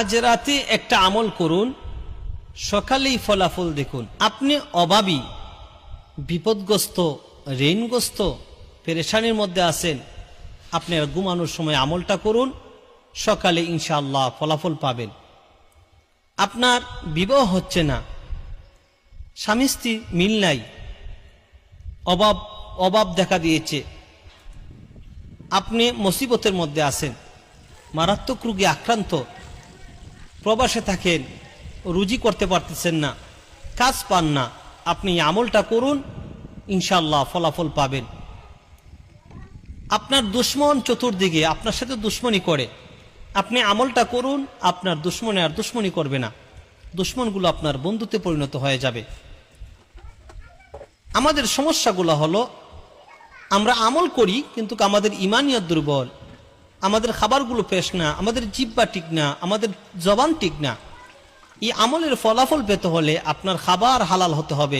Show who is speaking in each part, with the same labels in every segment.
Speaker 1: আজ রাতে একটা আমল করুন, সকালেই ফলাফল দেখুন। আপনি অভাবী, বিপদগ্রস্ত, ঋণগ্রস্ত, পেরেশানির মধ্যে আছেন, আপনি ঘুমানোর সময় আমলটা করুন, সকালে ইনশাআল্লাহ ফলাফল পাবেন। আপনার বিবাহ হচ্ছে না, স্বামী স্ত্রী মিল নাই, অভাব দেখা দিয়েছে, আপনি মুসিবতের মধ্যে আছেন, মারাত্মক রোগে আক্রান্ত, প্রবাসে থাকেন, রুজি করতে পারতেছেন না, কাজ পান না, আপনি আমলটা করুন, ইনশাআল্লাহ ফলাফল পাবেন। আপনার দুশ্মন চতুর্দিকে আপনার সাথে দুশ্মনী করে, আপনি আমলটা করুন, আপনার দুশ্মনে আর দুশ্মনী করবে না, দুশ্মনগুলো আপনার বন্ধুতে পরিণত হয়ে যাবে। আমাদের সমস্যাগুলো হলো আমরা আমল করি কিন্তু আমাদের ইমানিয়ত দুর্বল, আমাদের খাবারগুলো ফ্রেশ না, আমাদের জিহ্বা ঠিক না, আমাদের জবান ঠিক না। এই আমলের ফলাফল পেতে হলে আপনার খাবার হালাল হতে হবে,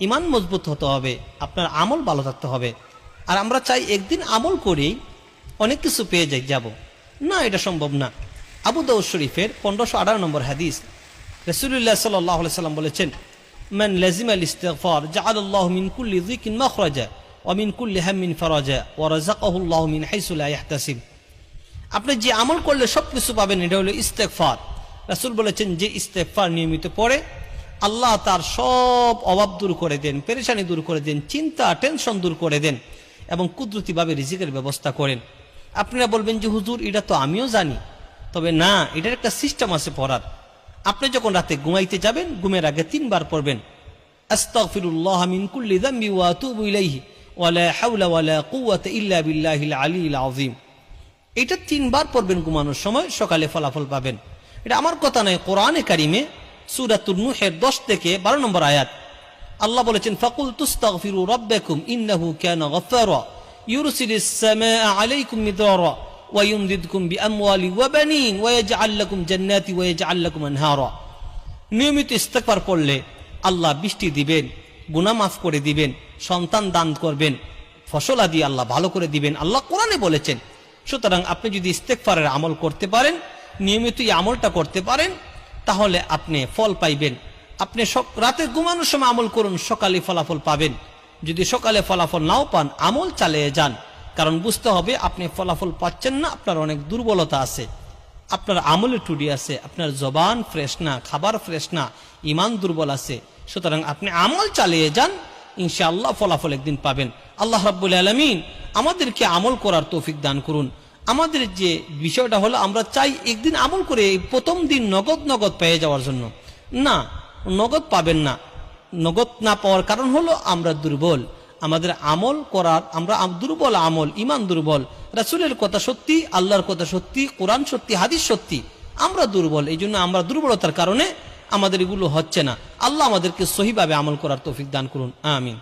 Speaker 1: ইমান মজবুত হতে হবে, আপনার আমল ভালো থাকতে হবে। আর আমরা চাই একদিন আমল করেই অনেক কিছু পেয়ে যাব না, এটা সম্ভব না। আবু দাউদ শরীফের 1518 নম্বর হাদিস, রাসূলুল্লাহ সাল্লাল্লাহু আলাইহি সাল্লাম বলেছেন, মান লাজিমাল ইস্তিগফার জাআলাল্লাহু মিন কুল্লি যিকিন মাখরাজা ওয়া মিন কুল্লি হাম্মিন ফারাজা ওয়া রাযাকাহুল্লাহু মিন হাইসু লা ইয়াহতাসিব। আপনি যে আমল করলে সবকিছু পাবেন, এটা হলো ইস্তেগফার। রাসূল বলেছেন, যে ইস্তেগফার নিয়মিত পড়ে আল্লাহ তার সব অভাব দূর করে দেন, পেরেশানি দূর করে দেন, চিন্তা টেনশন দূর করে দেন এবং কুদরতিভাবে রিজিকের ব্যবস্থা করেন। আপনারা বলবেন যে হুজুর এটা তো আমিও জানি, তবে না, এটার একটা সিস্টেম আছে পড়ার। আপনি যখন রাতে ঘুমাইতে যাবেন, ঘুমের আগে 3 বার পড়বেন, আস্তাগফিরুল্লাহ মিন কুল্লি যামবি ওয়া আতুবু ইলাইহি ওয়া লা হাওলা ওয়া লা কুওয়াতা ইল্লা বিল্লাহিল আলিয়্যিল আযীম। এটা 3 বার পড়বেন ঘুমানোর সময়, সকালে ফলাফল পাবেন। এটা আমার কথা নয়, কোরআনে কারিমে সূরাতুন নূহের 10 থেকে 12 নম্বর আয়াত আল্লাহ বলেছেন, ফাকুল তুস্তাগফিরু রাব্বাকুম ইন্নাহু কানা গফফারা ইউরসিলিস সামাআ আলাইকুম মিদরারা ওয়া ইউমদিদকুম বিআমওয়ালি ওয়া বানিন ওয়া ইয়াজআল লাকুম জান্নাতি ওয়া ইয়াজআল লাকুম আনহারা। নিয়মিত ইস্তেগফার পড়লে আল্লাহ বৃষ্টি দিবেন, গুনাহ মাফ করে দিবেন, সন্তান দান করবেন, ফসল আদি আল্লাহ ভালো করে দিবেন, আল্লাহ কোরআনে বলেছেন। সুতরাং আপনি যদি ইস্তেগফারের আমল করতে পারেন, নিয়মিত এই আমলটা করতে পারেন, তাহলে আপনি ফল পাইবেন। আপনি রাতে ঘুমানোর সময় আমল করুন, সকালে ফলাফল পাবেন। যদি সকালে ফলাফল নাও পান, আমল চালিয়ে যান, কারণ বুঝতে হবে আপনি ফলাফল পাচ্ছেন না, আপনার অনেক দুর্বলতা আছে, আপনার আমলে ত্রুটি আছে, আপনার জবান ফ্রেশ না, খাবার ফ্রেশ না, ইমান দুর্বল আছে। সুতরাং আপনি আমল চালিয়ে যান, ইনশাআল্লাহ ফলাফল একদিন পাবেন। আল্লাহ রাব্বুল আলামিন আমাদেরকে আমল করার তৌফিক দান করুন। আমাদের যে বিষয়টা হলো, আমরা চাই একদিন আমল করে প্রথম দিন নগদ পেয়ে যাওয়ার জন্য। না, নগদ পাবেন না। নগদ না পাওয়ার কারণ হলো আমরা দুর্বল, আমাদের আমল করার, আমরা দুর্বল, আমল ইমান দুর্বল। রাসূলের কথা সত্যি, আল্লাহর কথা সত্যি, কোরআন সত্যি, হাদিস সত্যি, আমরা দুর্বল। এই জন্য আমরা দুর্বলতার কারণে আমাদের এগুলো হচ্ছে না। আল্লাহ আমাদেরকে সহিভাবে আমল করার তৌফিক দান করুন, আমিন।